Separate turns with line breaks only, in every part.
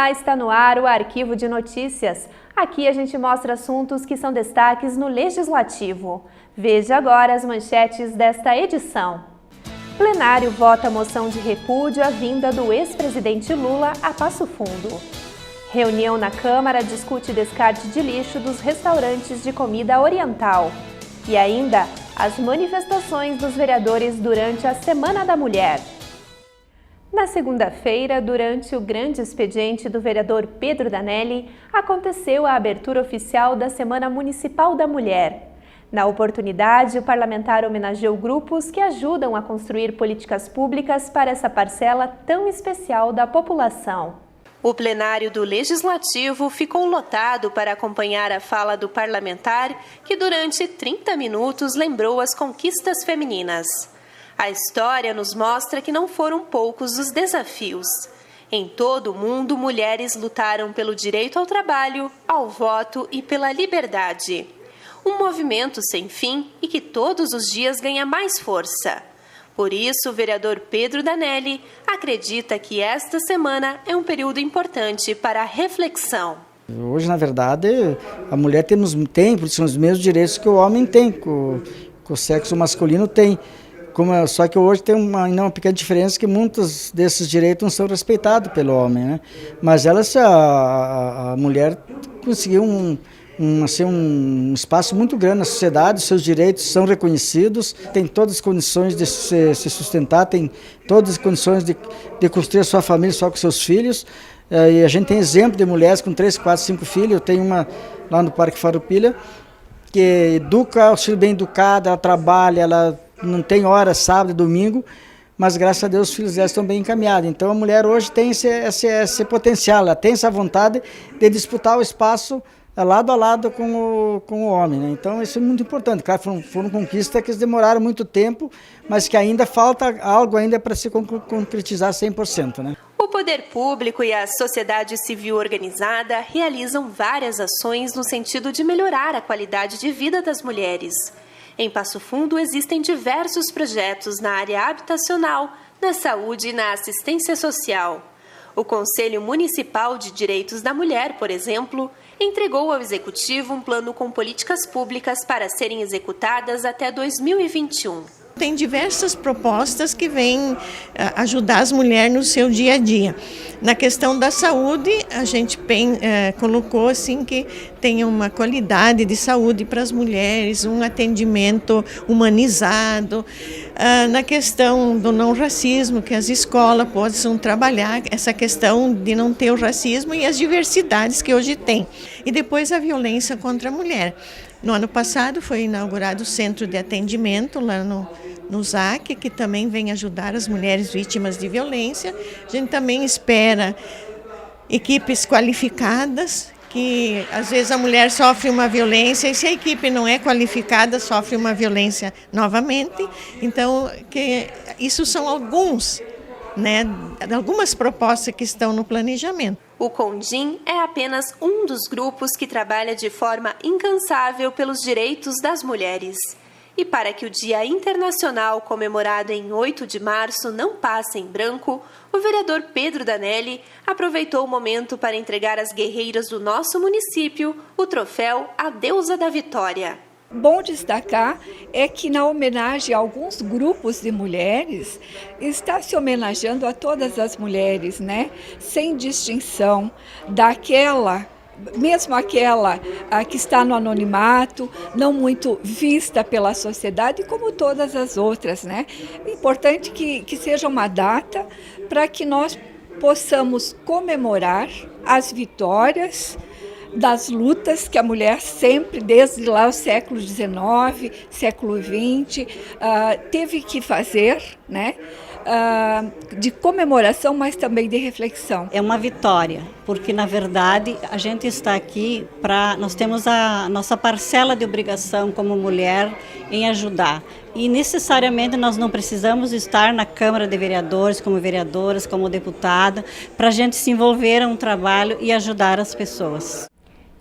Olá, está no ar o Arquivo de Notícias. Aqui a gente mostra assuntos que são destaques no Legislativo. Veja agora as manchetes desta edição. Plenário vota moção de repúdio à vinda do ex-presidente Lula a Passo Fundo. Reunião na Câmara discute descarte de lixo dos restaurantes de comida oriental. E ainda, as manifestações dos vereadores durante a Semana da Mulher. Na segunda-feira, durante o grande expediente do vereador Pedro Danelli, aconteceu a abertura oficial da Semana Municipal da Mulher. Na oportunidade, o parlamentar homenageou grupos que ajudam a construir políticas públicas para essa parcela tão especial da população. O plenário do Legislativo ficou lotado para acompanhar a fala do parlamentar, que durante 30 minutos lembrou as conquistas femininas. A história nos mostra que não foram poucos os desafios. Em todo o mundo, mulheres lutaram pelo direito ao trabalho, ao voto e pela liberdade. Um movimento sem fim e que todos os dias ganha mais força. Por isso, o vereador Pedro Danelli acredita que esta semana é um período importante para a reflexão.
Hoje, na verdade, a mulher tem os mesmos direitos que o homem tem, que o sexo masculino tem. Só que hoje tem uma pequena diferença, que muitos desses direitos não são respeitados pelo homem, né? Mas a mulher conseguiu um espaço muito grande na sociedade, seus direitos são reconhecidos, tem todas as condições de se sustentar, tem todas as condições de construir a sua família só com seus filhos. E a gente tem exemplo de mulheres com 3, 4, 5 filhos. Eu tenho uma lá no Parque Farroupilha, que educa o filho bem educado, ela trabalha, ela não tem hora, sábado e domingo, mas graças a Deus os filhos dela estão bem encaminhados. Então a mulher hoje tem esse potencial, ela tem essa vontade de disputar o espaço lado a lado com o homem, né? Então isso é muito importante. Claro, foram conquistas que demoraram muito tempo, mas que ainda falta algo ainda para se concretizar 100%, né?
O poder público e a sociedade civil organizada realizam várias ações no sentido de melhorar a qualidade de vida das mulheres. Em Passo Fundo existem diversos projetos na área habitacional, na saúde e na assistência social. O Conselho Municipal de Direitos da Mulher, por exemplo, entregou ao Executivo um plano com políticas públicas para serem executadas até 2021.
Tem diversas propostas que vêm ajudar as mulheres no seu dia a dia. Na questão da saúde, a gente colocou assim que tenha uma qualidade de saúde para as mulheres, um atendimento humanizado. Na questão do não racismo, que as escolas possam trabalhar essa questão de não ter o racismo e as diversidades que hoje tem. E depois a violência contra a mulher. No ano passado foi inaugurado o centro de atendimento lá no ZAC, que também vem ajudar as mulheres vítimas de violência. A gente também espera equipes qualificadas, que às vezes a mulher sofre uma violência e se a equipe não é qualificada, sofre uma violência novamente. Então, isso são algumas propostas que estão no planejamento.
O CONDIM é apenas um dos grupos que trabalha de forma incansável pelos direitos das mulheres. E para que o Dia Internacional, comemorado em 8 de março, não passe em branco, o vereador Pedro Danelli aproveitou o momento para entregar às guerreiras do nosso município o troféu A Deusa da Vitória.
Bom destacar é que na homenagem a alguns grupos de mulheres, está se homenageando a todas as mulheres, né? Sem distinção mesmo aquela que está no anonimato, não muito vista pela sociedade, como todas as outras, né? É importante que seja uma data para que nós possamos comemorar as vitórias das lutas que a mulher sempre, desde lá o século XIX, século XX, teve que fazer, né? De comemoração, mas também de reflexão.
É uma vitória, porque na verdade a gente está aqui nós temos a nossa parcela de obrigação como mulher em ajudar. E necessariamente nós não precisamos estar na Câmara de Vereadores, como vereadoras, como deputada, para a gente se envolver em um trabalho e ajudar as pessoas.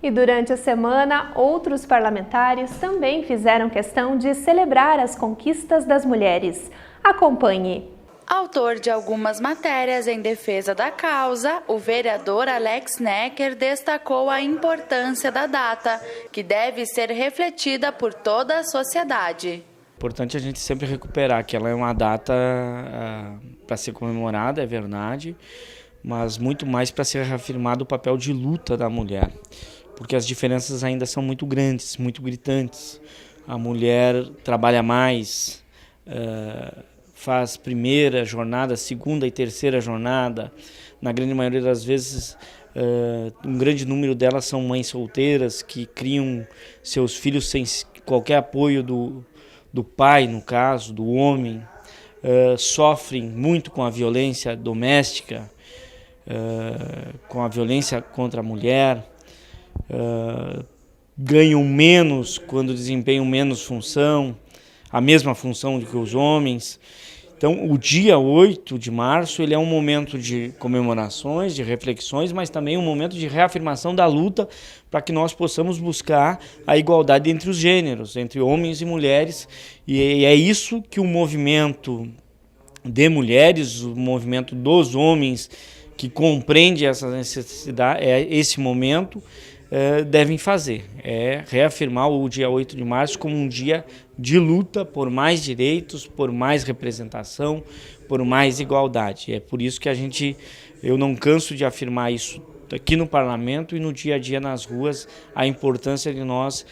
E durante a semana, outros parlamentares também fizeram questão de celebrar as conquistas das mulheres. Acompanhe.
Autor de algumas matérias em defesa da causa, o vereador Alex Necker destacou a importância da data, que deve ser refletida por toda a sociedade.
É importante a gente sempre recuperar que ela é uma data para ser comemorada, é verdade, mas muito mais para ser reafirmado o papel de luta da mulher, porque as diferenças ainda são muito grandes, muito gritantes. A mulher trabalha mais, faz primeira jornada, segunda e terceira jornada. Na grande maioria das vezes, um grande número delas são mães solteiras que criam seus filhos sem qualquer apoio do pai, no caso, do homem. Sofrem muito com a violência doméstica, com a violência contra a mulher. Ganham menos quando desempenham menos função, a mesma função do que os homens. Então, o dia 8 de março ele é um momento de comemorações, de reflexões, mas também um momento de reafirmação da luta para que nós possamos buscar a igualdade entre os gêneros, entre homens e mulheres. E é isso que o movimento de mulheres, o movimento dos homens, que compreende essa necessidade, esse momento, devem fazer. É reafirmar o dia 8 de março como um dia de luta por mais direitos, por mais representação, por mais igualdade. É por isso que eu não canso de afirmar isso aqui no parlamento e no dia a dia nas ruas, a importância de nós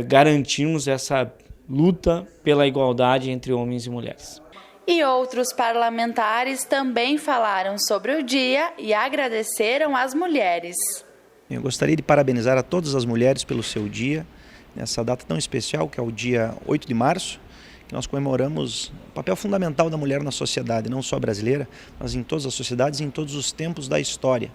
garantirmos essa luta pela igualdade entre homens e mulheres.
E outros parlamentares também falaram sobre o dia e agradeceram às mulheres.
Eu gostaria de parabenizar a todas as mulheres pelo seu dia, nessa data tão especial, que é o dia 8 de março, que nós comemoramos o papel fundamental da mulher na sociedade, não só brasileira, mas em todas as sociedades e em todos os tempos da história.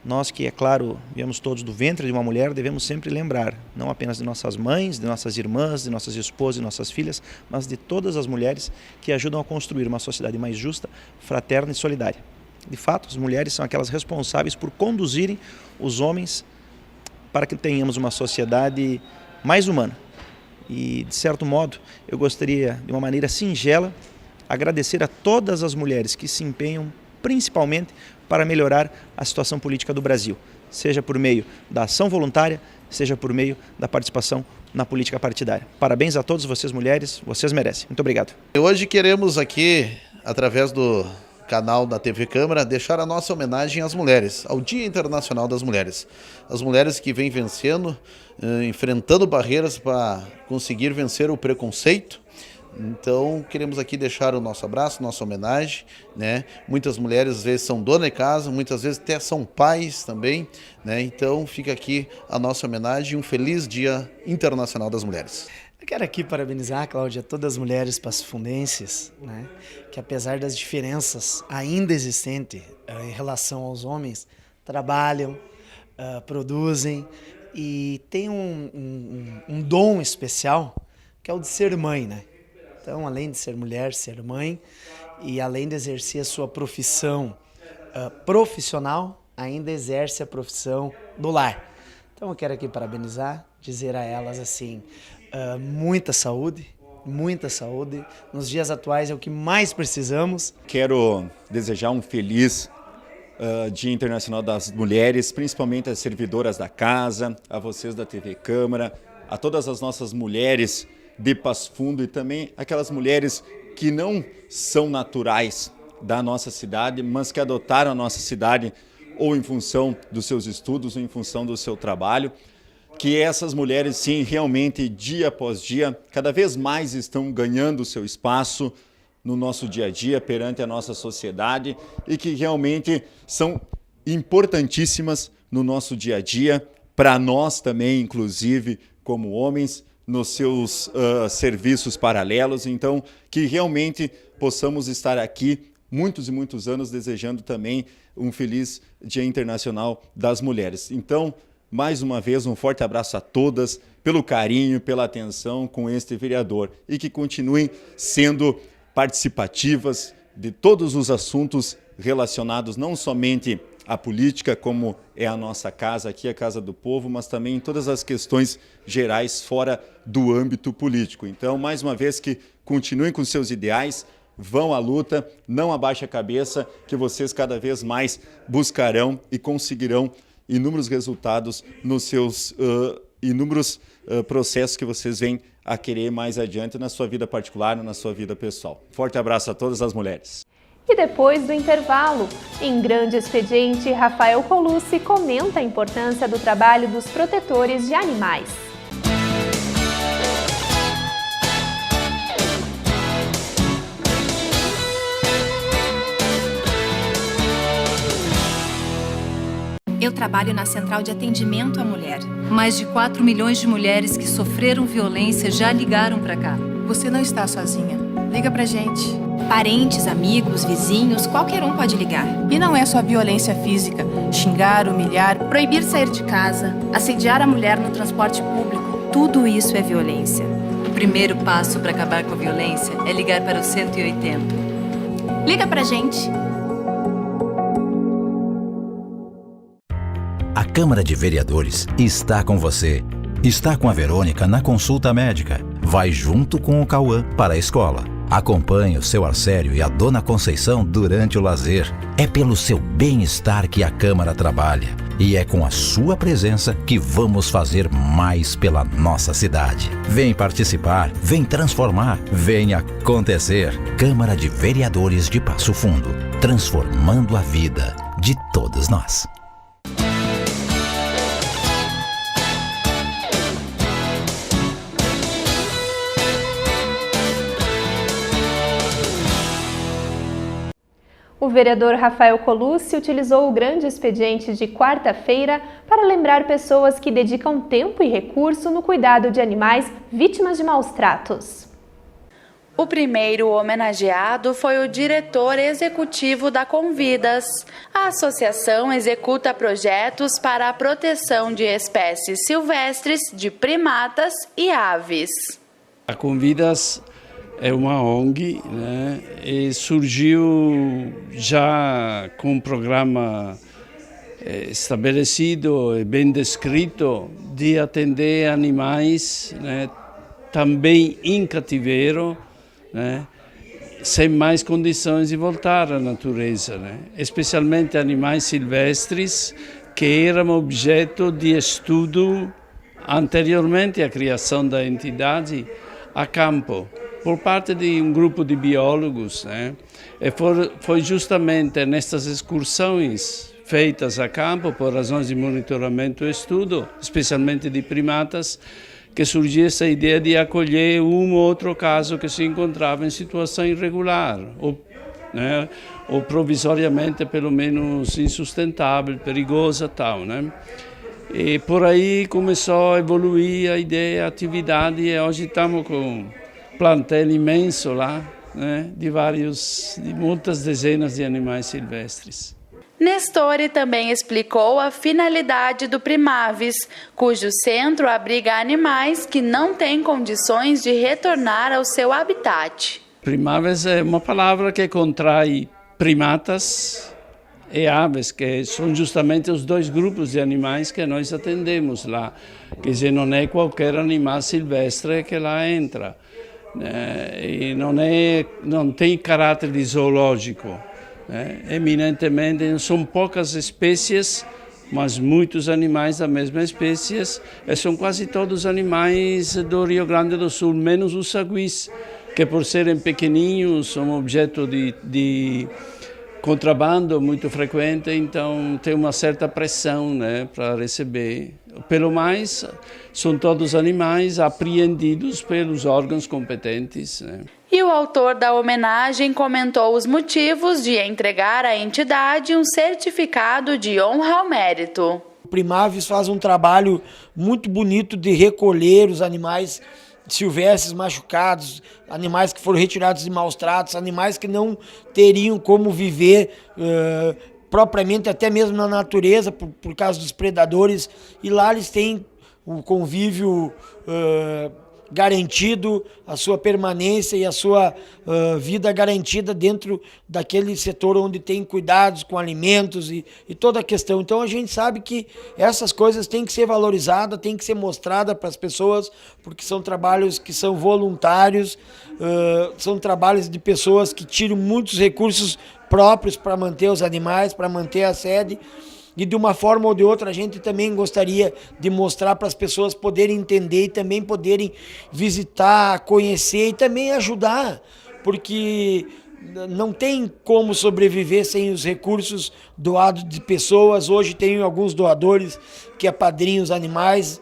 Nós que, é claro, viemos todos do ventre de uma mulher, devemos sempre lembrar, não apenas de nossas mães, de nossas irmãs, de nossas esposas e nossas filhas, mas de todas as mulheres que ajudam a construir uma sociedade mais justa, fraterna e solidária. De fato, as mulheres são aquelas responsáveis por conduzirem os homens para que tenhamos uma sociedade mais humana. E, de certo modo, eu gostaria, de uma maneira singela, agradecer a todas as mulheres que se empenham, principalmente, para melhorar a situação política do Brasil, seja por meio da ação voluntária, seja por meio da participação na política partidária. Parabéns a todas vocês, mulheres, vocês merecem. Muito obrigado.
Hoje queremos aqui, através do canal da TV Câmara, deixar a nossa homenagem às mulheres, ao Dia Internacional das Mulheres. As mulheres que vêm vencendo, enfrentando barreiras para conseguir vencer o preconceito. Então, queremos aqui deixar o nosso abraço, nossa homenagem, né? Muitas mulheres, às vezes, são donas de casa, muitas vezes até são pais também, né? Então, fica aqui a nossa homenagem e um feliz Dia Internacional das Mulheres.
Eu quero aqui parabenizar, Cláudia, todas as mulheres pacifundenses, né, que apesar das diferenças ainda existentes em relação aos homens, trabalham, produzem e têm um dom especial, que é o de ser mãe, né? Então, além de ser mulher, ser mãe, e além de exercer a sua profissão profissional, ainda exerce a profissão do lar. Então, eu quero aqui parabenizar, dizer a elas assim, muita saúde. Nos dias atuais é o que mais precisamos.
Quero desejar um feliz Dia Internacional das Mulheres, principalmente às servidoras da casa, a vocês da TV Câmara, a todas as nossas mulheres de Passo Fundo e também aquelas mulheres que não são naturais da nossa cidade, mas que adotaram a nossa cidade ou em função dos seus estudos ou em função do seu trabalho. Que essas mulheres, sim, realmente, dia após dia, cada vez mais estão ganhando o seu espaço no nosso dia a dia, perante a nossa sociedade, e que realmente são importantíssimas no nosso dia a dia, para nós também, inclusive, como homens, nos seus serviços paralelos. Então, que realmente possamos estar aqui muitos e muitos anos desejando também um feliz Dia Internacional das Mulheres. Então, mais uma vez, um forte abraço a todas, pelo carinho, pela atenção com este vereador e que continuem sendo participativas de todos os assuntos relacionados não somente à política, como é a nossa casa aqui, a Casa do Povo, mas também em todas as questões gerais fora do âmbito político. Então, mais uma vez, que continuem com seus ideais, vão à luta, não abaixe a cabeça, que vocês cada vez mais buscarão e conseguirão inúmeros resultados nos seus inúmeros processos que vocês vêm a querer mais adiante na sua vida particular e na sua vida pessoal. Forte abraço a todas as mulheres.
E depois do intervalo, em Grande Expediente, Rafael Colucci comenta a importância do trabalho dos protetores de animais.
Eu trabalho na Central de Atendimento à Mulher. Mais de 4 milhões de mulheres que sofreram violência já ligaram pra cá.
Você não está sozinha. Liga pra gente.
Parentes, amigos, vizinhos, qualquer um pode ligar.
E não é só violência física. Xingar, humilhar,
Proibir sair de casa, assediar a mulher no transporte público, tudo isso é violência. O primeiro passo para acabar com a violência é ligar para o 180.
liga pra gente.
A Câmara de Vereadores está com você. Está com a Verônica na consulta médica. Vai junto com o Cauã para a escola. Acompanhe o seu Arcério e a Dona Conceição durante o lazer. É pelo seu bem-estar que a Câmara trabalha. E é com a sua presença que vamos fazer mais pela nossa cidade. Vem participar, vem transformar, vem acontecer. Câmara de Vereadores de Passo Fundo. Transformando a vida de todos nós.
O vereador Rafael Colucci utilizou o Grande Expediente de quarta-feira para lembrar pessoas que dedicam tempo e recurso no cuidado de animais vítimas de maus tratos.
O primeiro homenageado foi o diretor executivo da Convidas. A associação executa projetos para a proteção de espécies silvestres, de primatas e aves.
A Convidas é uma ONG, né, e surgiu já com um programa estabelecido e bem descrito de atender animais, né, também em cativeiro, né, sem mais condições de voltar à natureza, né, especialmente animais silvestres que eram objeto de estudo anteriormente à criação da entidade a campo, por parte de um grupo de biólogos, né? E foi justamente nestas excursões feitas a campo, por razões de monitoramento e estudo, especialmente de primatas, que surgiu essa ideia de acolher um ou outro caso que se encontrava em situação irregular, né? Ou provisoriamente, pelo menos, insustentável, perigosa, tal, né? E por aí começou a evoluir a ideia, a atividade, e hoje estamos com plantel imenso lá, né, de muitas dezenas de animais silvestres.
Nestori também explicou a finalidade do Primaves, cujo centro abriga animais que não têm condições de retornar ao seu habitat.
Primaves é uma palavra que contrai primatas e aves, que são justamente os dois grupos de animais que nós atendemos lá. Quer dizer, não é qualquer animal silvestre que lá entra. E não tem caráter de zoológico, eminentemente são poucas espécies, mas muitos animais da mesma espécie, e são quase todos animais do Rio Grande do Sul, menos os saguis, que por serem pequeninhos são objeto de contrabando muito frequente, então tem uma certa pressão, né, para receber. Pelo mais, são todos animais apreendidos pelos órgãos competentes, né.
E o autor da homenagem comentou os motivos de entregar à entidade um certificado de honra ao mérito.
O Primaves faz um trabalho muito bonito de recolher os animais silvestres machucados, animais que foram retirados de maus tratos, animais que não teriam como viver propriamente, até mesmo na natureza, por causa dos predadores. E lá eles têm o convívio garantido a sua permanência e a sua vida garantida dentro daquele setor onde tem cuidados com alimentos e toda a questão. Então a gente sabe que essas coisas têm que ser valorizadas, têm que ser mostradas para as pessoas, porque são trabalhos que são voluntários, são trabalhos de pessoas que tiram muitos recursos próprios para manter os animais, para manter a sede. E de uma forma ou de outra a gente também gostaria de mostrar para as pessoas poderem entender e também poderem visitar, conhecer e também ajudar, porque não tem como sobreviver sem os recursos doados de pessoas. Hoje tem alguns doadores que apadrinham os animais,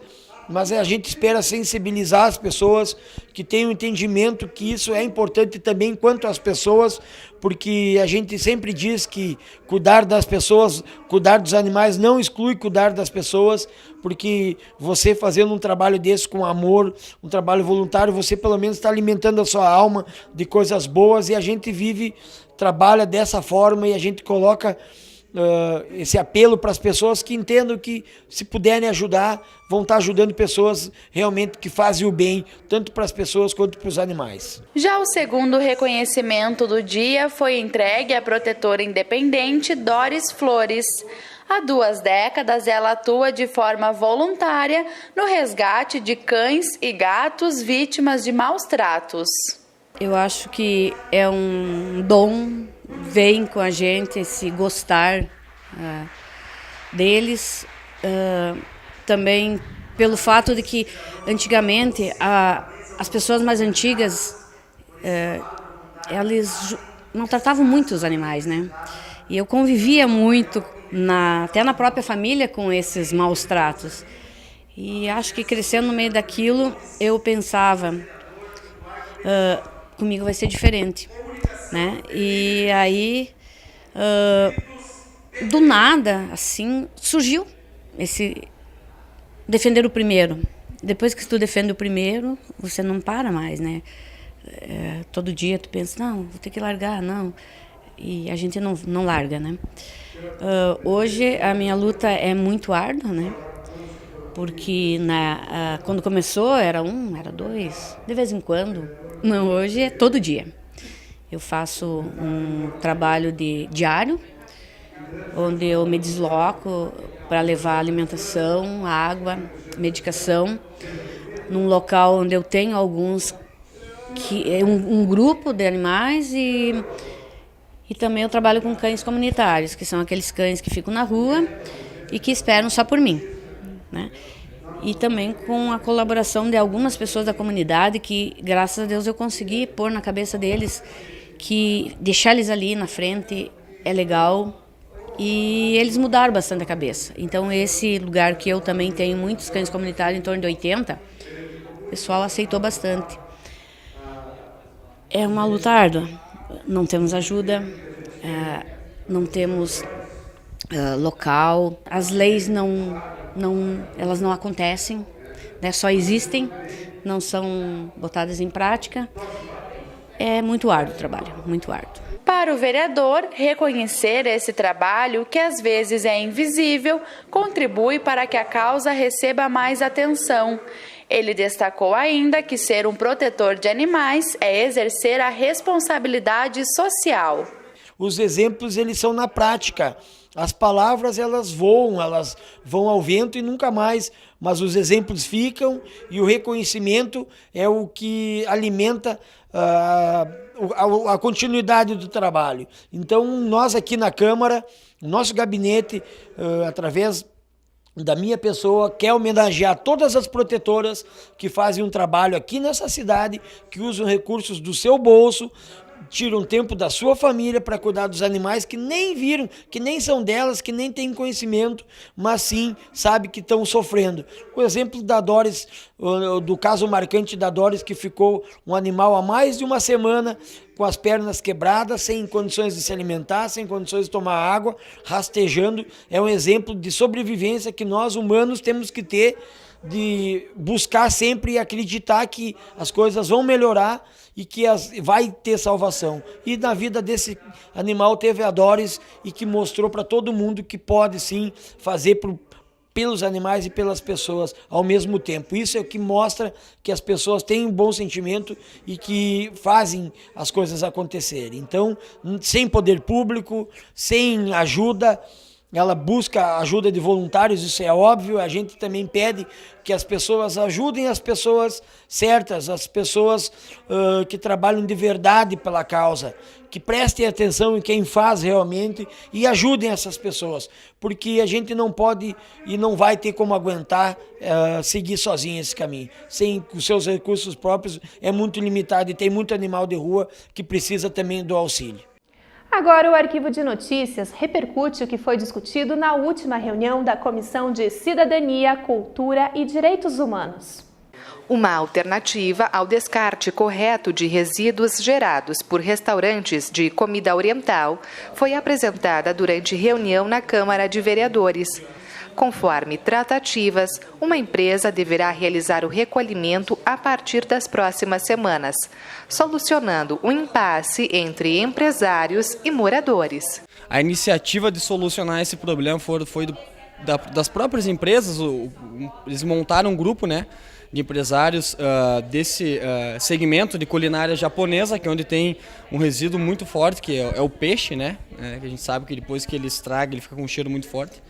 mas a gente espera sensibilizar as pessoas que tenham entendimento que isso é importante também quanto às pessoas, porque a gente sempre diz que cuidar das pessoas, cuidar dos animais não exclui cuidar das pessoas, porque você fazendo um trabalho desse com amor, um trabalho voluntário, você pelo menos está alimentando a sua alma de coisas boas, e a gente trabalha dessa forma, e a gente coloca esse apelo para as pessoas que entendam que, se puderem ajudar, vão estar ajudando pessoas realmente que fazem o bem, tanto para as pessoas quanto para os animais.
Já o segundo reconhecimento do dia foi entregue à protetora independente Doris Flores. Há 2 décadas, ela atua de forma voluntária no resgate de cães e gatos vítimas de maus tratos.
Eu acho que é um dom, vem com a gente esse gostar deles, também pelo fato de que antigamente as pessoas mais antigas elas maltratavam muito os animais, né? E eu convivia muito, até na própria família, com esses maus tratos. E acho que crescendo no meio daquilo, eu pensava, comigo vai ser diferente, né? E aí, do nada, assim, surgiu esse defender o primeiro. Depois que tu defende o primeiro, você não para mais, né? Todo dia tu pensa, não, vou ter que largar, não. E a gente não larga, né? Hoje a minha luta é muito árdua, né? Porque quando começou era 1, era 2, de vez em quando. Não, hoje é todo dia. Eu faço um trabalho diário, onde eu me desloco para levar alimentação, água, medicação, num local onde eu tenho alguns, que é um grupo de animais, e também eu trabalho com cães comunitários, que são aqueles cães que ficam na rua e que esperam só por mim, né? E também com a colaboração de algumas pessoas da comunidade que, graças a Deus, eu consegui pôr na cabeça deles que deixar eles ali na frente é legal, e eles mudaram bastante a cabeça. Então, esse lugar que eu também tenho muitos cães comunitários, em torno de 80, o pessoal aceitou bastante. É uma luta árdua. Não temos ajuda, não temos local, as leis elas não acontecem, né? Só existem, não são botadas em prática. É muito árduo o trabalho, muito árduo.
Para o vereador, reconhecer esse trabalho, que às vezes é invisível, contribui para que a causa receba mais atenção. Ele destacou ainda que ser um protetor de animais é exercer a responsabilidade social.
Os exemplos, eles são na prática. As palavras, elas vão ao vento e nunca mais, mas os exemplos ficam, e o reconhecimento é o que alimenta a continuidade do trabalho. Então, nós aqui na Câmara, o nosso gabinete, através da minha pessoa, quer homenagear todas as protetoras que fazem um trabalho aqui nessa cidade, que usam recursos do seu bolso, tiram tempo da sua família para cuidar dos animais que nem viram, que nem são delas, que nem têm conhecimento, mas sim sabe que estão sofrendo. O exemplo da Doris, do caso marcante da Doris, que ficou um animal há mais de uma semana com as pernas quebradas, sem condições de se alimentar, sem condições de tomar água, rastejando, é um exemplo de sobrevivência que nós humanos temos que ter, de buscar sempre e acreditar que as coisas vão melhorar e que vai ter salvação. E na vida desse animal teve a Doris, e que mostrou para todo mundo que pode sim fazer pelos animais e pelas pessoas ao mesmo tempo. Isso é o que mostra que as pessoas têm um bom sentimento e que fazem as coisas acontecerem. Então, sem poder público, sem ajuda, ela busca a ajuda de voluntários, isso é óbvio. A gente também pede que as pessoas ajudem as pessoas certas, as pessoas que trabalham de verdade pela causa, que prestem atenção em quem faz realmente e ajudem essas pessoas, porque a gente não pode e não vai ter como aguentar seguir sozinho esse caminho. Sem os seus recursos próprios é muito limitado e tem muito animal de rua que precisa também do auxílio.
Agora o Arquivo de Notícias repercute o que foi discutido na última reunião da Comissão de Cidadania, Cultura e Direitos Humanos.
Uma alternativa ao descarte correto de resíduos gerados por restaurantes de comida oriental foi apresentada durante reunião na Câmara de Vereadores. Conforme tratativas, uma empresa deverá realizar o recolhimento a partir das próximas semanas, solucionando o impasse entre empresários e moradores.
A iniciativa de solucionar esse problema foi das próprias empresas. Eles montaram um grupo, né, de empresários desse segmento de culinária japonesa, que é onde tem um resíduo muito forte, que é o peixe, né, que a gente sabe que depois que ele estraga, ele fica com um cheiro muito forte.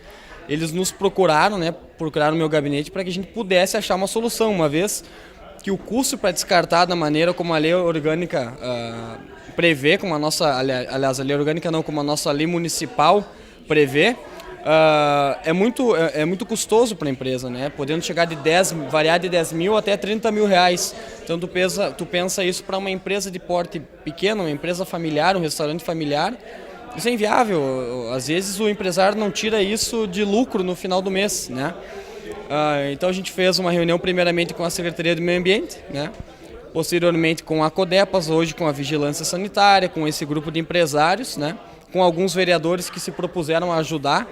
Eles nos procuraram, né, procuraram o meu gabinete para que a gente pudesse achar uma solução, uma vez que o custo para descartar da maneira como a lei orgânica prevê, como a nossa, aliás, a lei orgânica não, como a nossa lei municipal prevê, é muito custoso para a empresa, né? Podendo chegar variar de 10 mil até 30 mil reais. Então tu pensa isso para uma empresa de porte pequeno, uma empresa familiar, um restaurante familiar. Isso é inviável. Às vezes o empresário não tira isso de lucro no final do mês, né? Então a gente fez uma reunião primeiramente com a Secretaria do Meio Ambiente, né? Posteriormente com a Codepas, hoje com a Vigilância Sanitária, com esse grupo de empresários, né? Com alguns vereadores que se propuseram a ajudar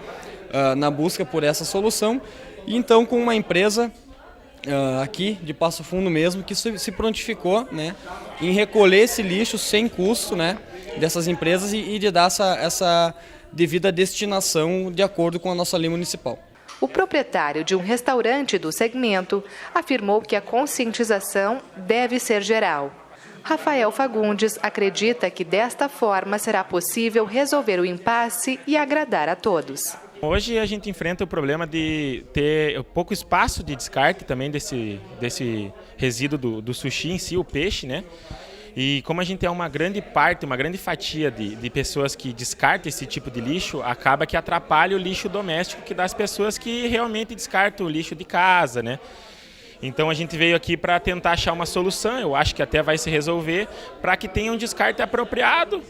na busca por essa solução. E então com uma empresa aqui de Passo Fundo mesmo, que se prontificou, né, em recolher esse lixo sem custo, né, dessas empresas e de dar essa devida destinação de acordo com a nossa lei municipal.
O proprietário de um restaurante do segmento afirmou que a conscientização deve ser geral. Rafael Fagundes acredita que desta forma será possível resolver o impasse e agradar a todos.
Hoje a gente enfrenta o problema de ter pouco espaço de descarte também desse resíduo do sushi em si, o peixe, né? E como a gente é uma grande fatia de pessoas que descartam esse tipo de lixo, acaba que atrapalha o lixo doméstico que das pessoas que realmente descartam o lixo de casa, né? Então a gente veio aqui para tentar achar uma solução, eu acho que até vai se resolver, para que tenha um descarte apropriado,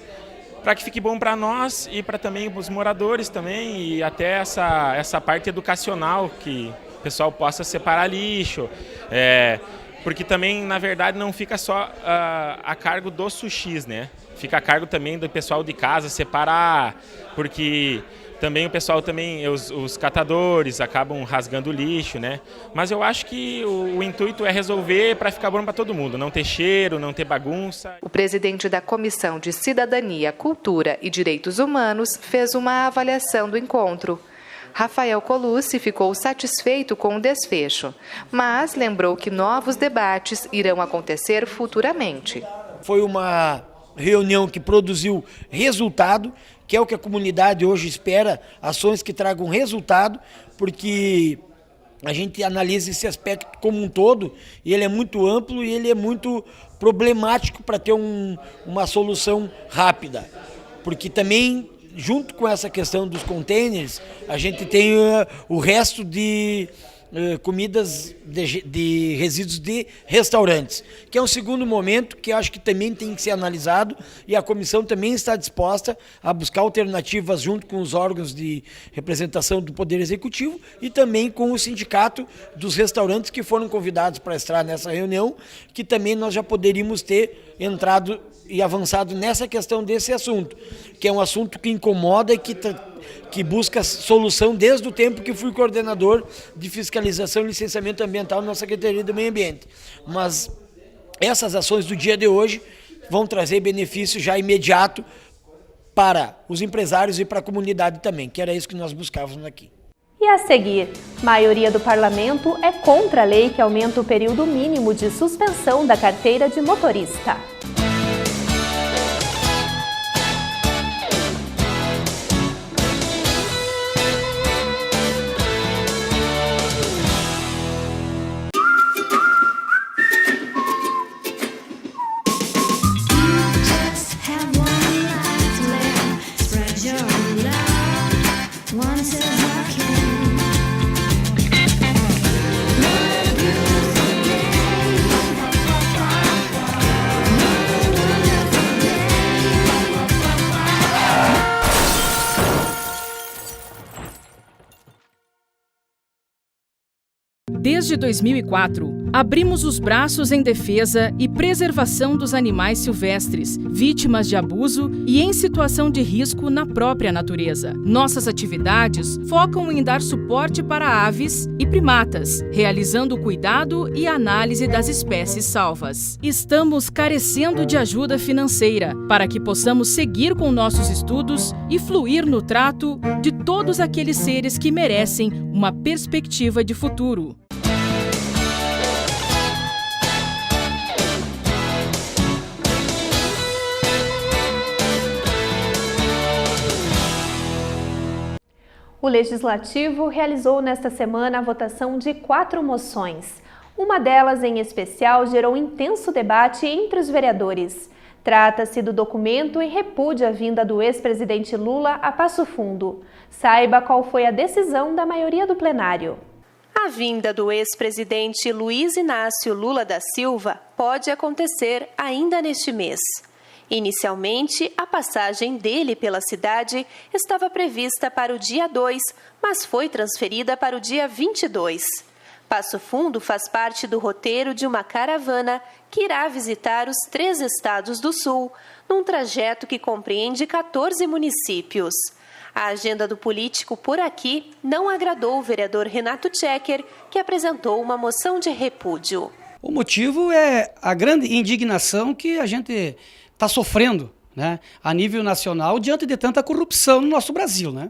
para que fique bom para nós e para também os moradores também, e até essa parte educacional, que o pessoal possa separar lixo, porque também, na verdade, não fica só a cargo dos sushis, né? Fica a cargo também do pessoal de casa separar, porque também o pessoal, os catadores acabam rasgando o lixo, né? Mas eu acho que o intuito é resolver para ficar bom para todo mundo, não ter cheiro, não ter bagunça.
O presidente da Comissão de Cidadania, Cultura e Direitos Humanos fez uma avaliação do encontro. Rafael Colucci ficou satisfeito com o desfecho, mas lembrou que novos debates irão acontecer futuramente.
Foi uma reunião que produziu resultado, que é o que a comunidade hoje espera, ações que tragam resultado, porque a gente analisa esse aspecto como um todo, e ele é muito amplo e ele é muito problemático para ter uma solução rápida, porque também, junto com essa questão dos containers, a gente tem o resto de comidas de resíduos de restaurantes, que é um segundo momento que eu acho que também tem que ser analisado, e a comissão também está disposta a buscar alternativas junto com os órgãos de representação do Poder Executivo e também com o sindicato dos restaurantes que foram convidados para estar nessa reunião, que também nós já poderíamos ter entrado e avançado nessa questão desse assunto, que é um assunto que incomoda e que busca solução desde o tempo que fui coordenador de fiscalização e licenciamento ambiental na Secretaria do Meio Ambiente. Mas essas ações do dia de hoje vão trazer benefício já imediato para os empresários e para a comunidade também, que era isso que nós buscávamos aqui.
E a seguir, maioria do parlamento é contra a lei que aumenta o período mínimo de suspensão da carteira de motorista.
Desde 2004, abrimos os braços em defesa e preservação dos animais silvestres, vítimas de abuso e em situação de risco na própria natureza. Nossas atividades focam em dar suporte para aves e primatas, realizando o cuidado e análise das espécies salvas. Estamos carecendo de ajuda financeira para que possamos seguir com nossos estudos e fluir no trato de todos aqueles seres que merecem uma perspectiva de futuro.
O Legislativo realizou nesta semana a votação de 4 moções. Uma delas, em especial, gerou intenso debate entre os vereadores. Trata-se do documento e repúdia a vinda do ex-presidente Lula a Passo Fundo. Saiba qual foi a decisão da maioria do plenário. A vinda do ex-presidente Luiz Inácio Lula da Silva pode acontecer ainda neste mês. Inicialmente, a passagem dele pela cidade estava prevista para o dia 2, mas foi transferida para o dia 22. Passo Fundo faz parte do roteiro de uma caravana que irá visitar os 3 estados do Sul, num trajeto que compreende 14 municípios. A agenda do político por aqui não agradou o vereador Renato Tchequer, que apresentou uma moção de repúdio.
O motivo é a grande indignação que a gente está sofrendo, né, a nível nacional diante de tanta corrupção no nosso Brasil, né?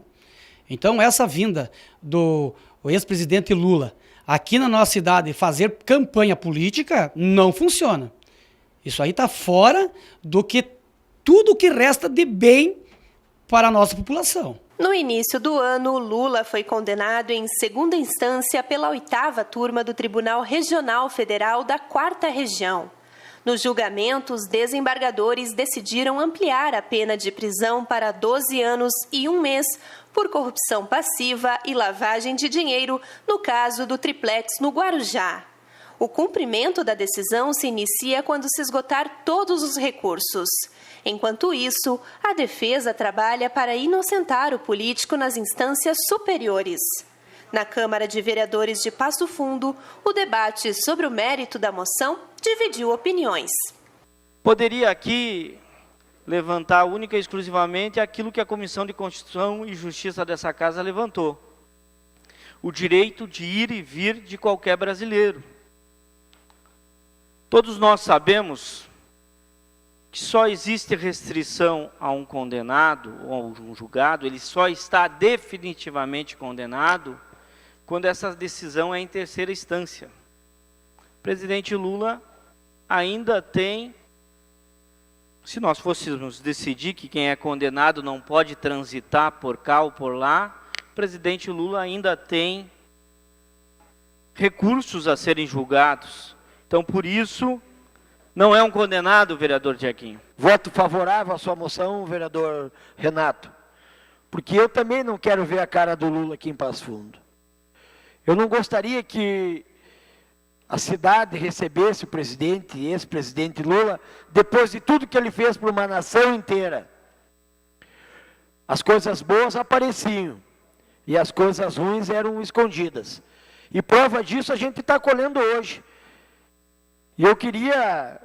Então essa vinda do ex-presidente Lula aqui na nossa cidade fazer campanha política não funciona. Isso aí está fora do que tudo que resta de bem para a nossa população.
No início do ano, Lula foi condenado em segunda instância pela 8ª turma do Tribunal Regional Federal da 4ª Região. No julgamento, os desembargadores decidiram ampliar a pena de prisão para 12 anos e 1 mês por corrupção passiva e lavagem de dinheiro no caso do triplex no Guarujá. O cumprimento da decisão se inicia quando se esgotar todos os recursos. Enquanto isso, a defesa trabalha para inocentar o político nas instâncias superiores. Na Câmara de Vereadores de Passo Fundo, o debate sobre o mérito da moção dividiu opiniões.
Poderia aqui levantar única e exclusivamente aquilo que a Comissão de Constituição e Justiça dessa casa levantou. O direito de ir e vir de qualquer brasileiro. Todos nós sabemos que só existe restrição a um condenado ou a um julgado, ele só está definitivamente condenado quando essa decisão é em terceira instância. O presidente Lula ainda tem, se nós fôssemos decidir que quem é condenado não pode transitar por cá ou por lá, o presidente Lula ainda tem recursos a serem julgados. Então, por isso, não é um condenado, vereador Tiaguinho.
Voto favorável à sua moção, vereador Renato, porque eu também não quero ver a cara do Lula aqui em Passo Fundo. Eu não gostaria que a cidade recebesse o presidente, ex-presidente Lula, depois de tudo que ele fez por uma nação inteira. As coisas boas apareciam e as coisas ruins eram escondidas. E prova disso a gente está colhendo hoje. E eu queria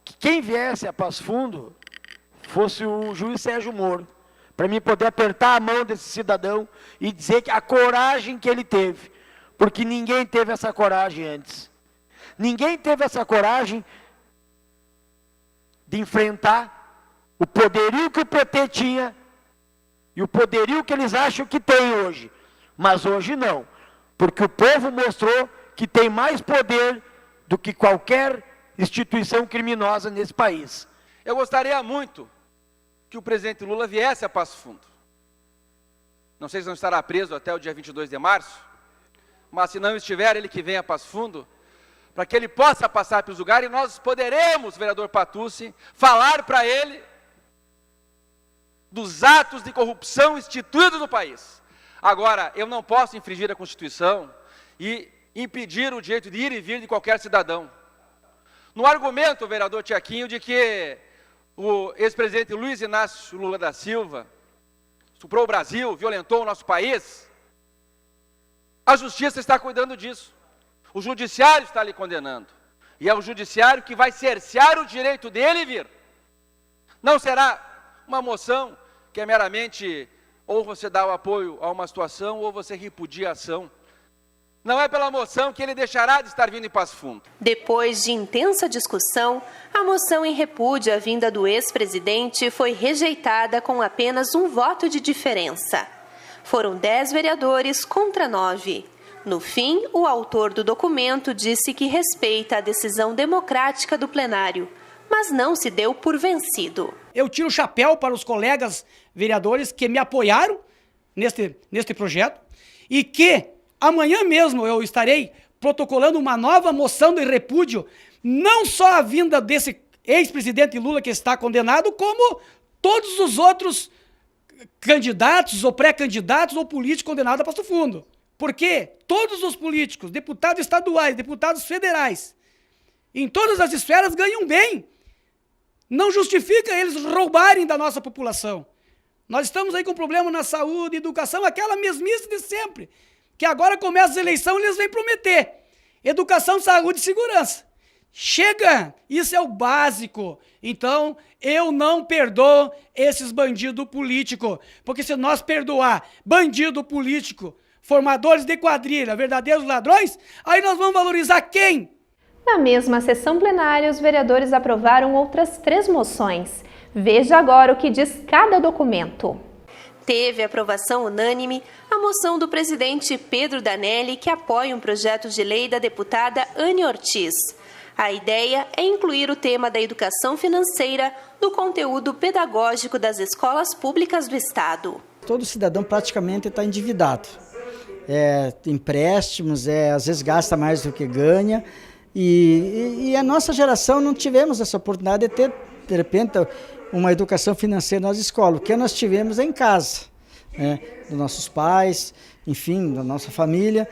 que quem viesse a Passo Fundo fosse o juiz Sérgio Moro, para mim poder apertar a mão desse cidadão e dizer que a coragem que ele teve, porque ninguém teve essa coragem antes. Ninguém teve essa coragem de enfrentar o poderio que o PT tinha e o poderio que eles acham que tem hoje. Mas hoje não, porque o povo mostrou que tem mais poder do que qualquer instituição criminosa nesse país.
Eu gostaria muito que o presidente Lula viesse a Passo Fundo. Não sei se não estará preso até o dia 22 de março, mas se não estiver, ele que venha a Passo Fundo, para que ele possa passar pelos lugares e nós poderemos, vereador Patucci, falar para ele dos atos de corrupção instituídos no país. Agora, eu não posso infringir a Constituição e impedir o direito de ir e vir de qualquer cidadão. No argumento, vereador Tiaquinho, de que o ex-presidente Luiz Inácio Lula da Silva estuprou o Brasil, violentou o nosso país, a justiça está cuidando disso. O judiciário está lhe condenando. E é o judiciário que vai cercear o direito dele vir. Não será uma moção que é meramente ou você dá o apoio a uma situação ou você repudia a ação. Não é pela moção que ele deixará de estar vindo em Passo Fundo.
Depois de intensa discussão, a moção em repúdio à vinda do ex-presidente foi rejeitada com apenas um voto de diferença. Foram 10 vereadores contra 9. No fim, o autor do documento disse que respeita a decisão democrática do plenário, mas não se deu por vencido.
Eu tiro o chapéu para os colegas vereadores que me apoiaram neste projeto e que amanhã mesmo eu estarei protocolando uma nova moção de repúdio, não só à vinda desse ex-presidente Lula que está condenado, como todos os outros candidatos ou pré-candidatos ou políticos condenados a Passo Fundo. Porque todos os políticos, deputados estaduais, deputados federais, em todas as esferas ganham bem. Não justifica eles roubarem da nossa população. Nós estamos aí com problema na saúde, educação, aquela mesmice de sempre. Que agora começa as eleições e eles vêm prometer. Educação, saúde e segurança. Chega! Isso é o básico. Então, eu não perdoo esses bandidos políticos. Porque se nós perdoar bandido político, formadores de quadrilha, verdadeiros ladrões, aí nós vamos valorizar quem?
Na mesma sessão plenária, os vereadores aprovaram outras 3 moções. Veja agora o que diz cada documento. Teve aprovação unânime a moção do presidente Pedro Danelli, que apoia um projeto de lei da deputada Anne Ortiz. A ideia é incluir o tema da educação financeira no conteúdo pedagógico das escolas públicas do Estado.
Todo cidadão praticamente está endividado. Empréstimos, às vezes gasta mais do que ganha. E a nossa geração não tivemos essa oportunidade de ter, de repente, uma educação financeira nas escolas. O que nós tivemos é em casa, dos nossos pais, enfim, da nossa família.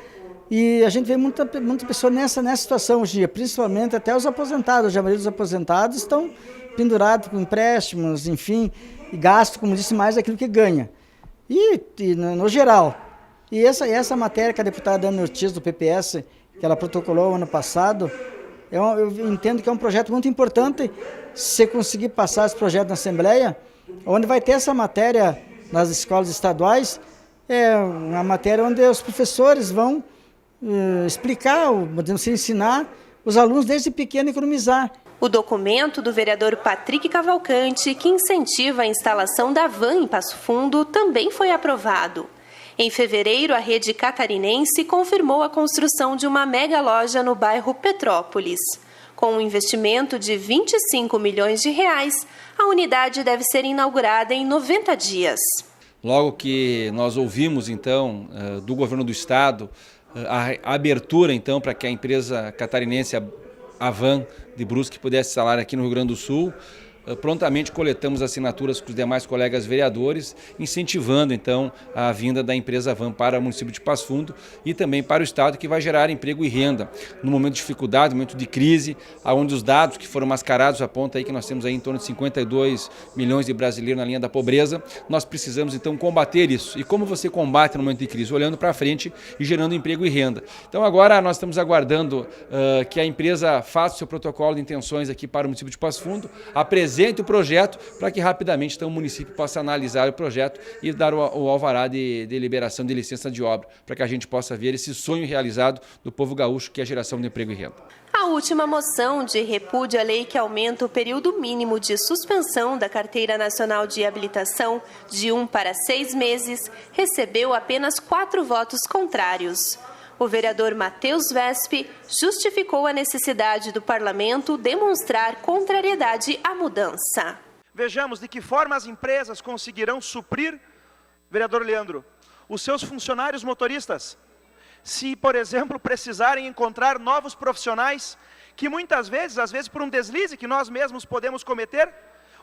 E a gente vê muita pessoa nessa situação hoje em dia, principalmente até os aposentados. A maioria dos aposentados estão pendurados com empréstimos, enfim, e gastam, como disse, mais daquilo que ganha. E no geral. E essa matéria que a deputada Anne Ortiz, do PPS, que ela protocolou ano passado, eu entendo que é um projeto muito importante. Se conseguir passar esse projeto na Assembleia, onde vai ter essa matéria nas escolas estaduais, é uma matéria onde os professores vão explicar, podemos ensinar os alunos desde pequeno a economizar.
O documento do vereador Patrick Cavalcante, que incentiva a instalação da van em Passo Fundo, também foi aprovado. Em fevereiro, a rede catarinense confirmou a construção de uma mega loja no bairro Petrópolis. Com um investimento de 25 milhões de reais, a unidade deve ser inaugurada em 90 dias.
Logo que nós ouvimos, então, do governo do estado, a abertura, então, para que a empresa catarinense, a Van de Brusque, pudesse instalar aqui no Rio Grande do Sul, prontamente coletamos assinaturas com os demais colegas vereadores, incentivando então a vinda da empresa Van para o município de Passo Fundo e também para o estado, que vai gerar emprego e renda no momento de dificuldade, no momento de crise, onde os dados que foram mascarados apontam aí que nós temos aí em torno de 52 milhões de brasileiros na linha da pobreza. Nós precisamos então combater isso. E como você combate no momento de crise? Olhando para frente e gerando emprego e renda. Então agora nós estamos aguardando que a empresa faça o seu protocolo de intenções aqui para o município de Passo Fundo, apresente o projeto para que rapidamente então, o município possa analisar o projeto e dar o alvará de liberação de licença de obra, para que a gente possa ver esse sonho realizado do povo gaúcho, que é a geração de emprego e renda.
A A última moção de repúdio à lei que aumenta o período mínimo de suspensão da Carteira Nacional de Habilitação de 1 para 6 meses recebeu apenas 4 votos contrários. O vereador Matheus Vesp justificou a necessidade do parlamento demonstrar contrariedade à mudança.
Vejamos de que forma as empresas conseguirão suprir, vereador Leandro, os seus funcionários motoristas. Se, por exemplo, precisarem encontrar novos profissionais, que muitas vezes, às vezes por um deslize que nós mesmos podemos cometer,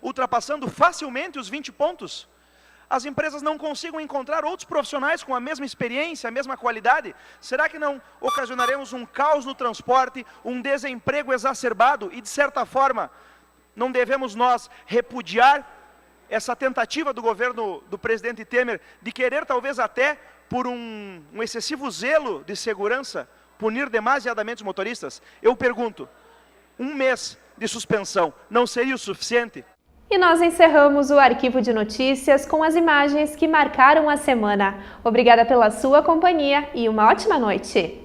ultrapassando facilmente os 20 pontos, as empresas não consigam encontrar outros profissionais com a mesma experiência, a mesma qualidade, será que não ocasionaremos um caos no transporte, um desemprego exacerbado e, de certa forma, não devemos nós repudiar essa tentativa do governo do presidente Temer de querer, talvez até, por um excessivo zelo de segurança, punir demasiadamente os motoristas? Eu pergunto, 1 mês de suspensão não seria o suficiente?
E nós encerramos o Arquivo de Notícias com as imagens que marcaram a semana. Obrigada pela sua companhia e uma ótima noite!